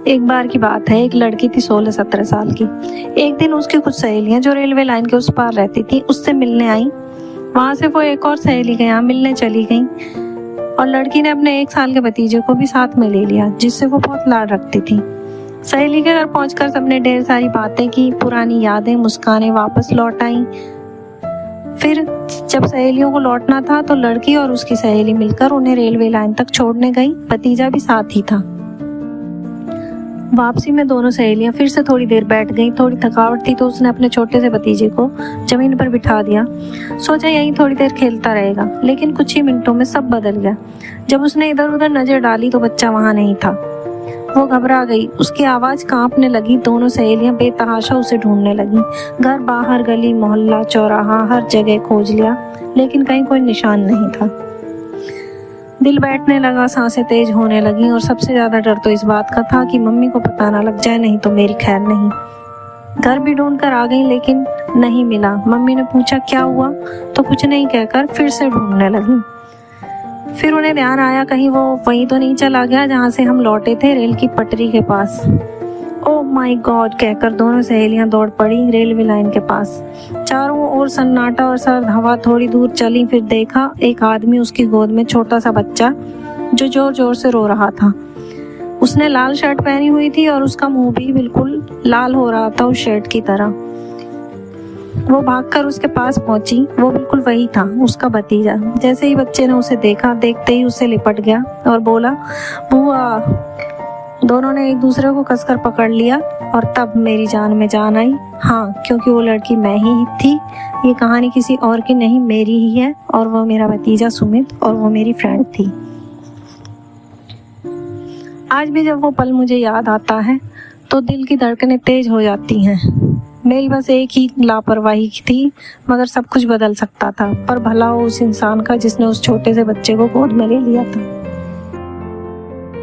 एक बार की बात है, एक लड़की थी 16-17 साल की। एक दिन उसकी कुछ सहेलियां जो रेलवे लाइन के उस पार रहती थी उससे मिलने आई। वहां से वो एक और सहेली के यहाँ मिलने चली गई और लड़की ने अपने 1 साल के भतीजे को भी साथ में ले लिया, जिससे वो बहुत लाड रखती थी। सहेली के घर पहुंचकर सबने ढेर सारी बातें की, पुरानी यादें, मुस्कानें वापस लौट आई। फिर जब सहेलियों को लौटना था तो लड़की और उसकी सहेली मिलकर उन्हें रेलवे लाइन तक छोड़ने गई। भतीजा भी साथ ही था। वापसी में दोनों सहेलियां फिर से थोड़ी देर बैठ गईं। थोड़ी थकावट थी तो उसने अपने छोटे से भतीजे को जमीन पर बिठा दिया। सोचा यहीं थोड़ी देर खेलता रहेगा, लेकिन कुछ ही मिनटों में सब बदल गया। जब उसने इधर उधर नजर डाली तो बच्चा वहां नहीं था। वो घबरा गई, उसकी आवाज कांपने लगी। दोनों सहेलियां बेतहाशा उसे ढूंढने लगी। घर, बाहर, गली, मोहल्ला, चौराहा, हर जगह खोज लिया, लेकिन कहीं कोई निशान नहीं था। दिल बैठने लगा, सांसें तेज होने लगी और सबसे ज्यादा डर तो इस बात का था कि मम्मी को पता ना लग जाए, नहीं तो मेरी खैर नहीं। घर भी ढूंढ कर आ गई लेकिन नहीं मिला। मम्मी ने पूछा क्या हुआ, तो कुछ नहीं कहकर फिर से ढूंढने लगी। फिर उन्हें ध्यान आया कहीं वो वहीं तो नहीं चला गया जहां से हम लौटे थे, रेल की पटरी के पास। ओह माय गॉड कहकर दोनों सहेलियां दौड़ पड़ी रेलवे लाइन के पास। चारों ओर सन्नाटा और सर्द हवा। थोड़ी दूर चली, फिर देखा एक आदमी, उसकी गोद में छोटा सा बच्चा जो जोर जोर से रो रहा था। उसने लाल शर्ट पहनी हुई थी और उसका मुंह भी बिल्कुल लाल हो रहा था उस शर्ट की तरह। वो भागकर उसके पास पहुंची। वो बिल्कुल वही था, उसका भतीजा। जैसे ही बच्चे ने उसे देखा, देखते ही उससे लिपट गया और बोला बुआ। दोनों ने एक दूसरे को कसकर पकड़ लिया और तब मेरी जान में जान आई। हाँ, क्योंकि वो लड़की मैं ही थी। ये कहानी किसी और की नहीं, मेरी ही है। और वो मेरा भतीजा सुमित और वो मेरी फ्रेंड थी। आज भी जब वो पल मुझे याद आता है तो दिल की धड़कनें तेज हो जाती हैं। मेरी बस एक ही लापरवाही थी, मगर सब कुछ बदल सकता था। पर भला हो उस इंसान का जिसने उस छोटे से बच्चे को गोद में ले लिया था।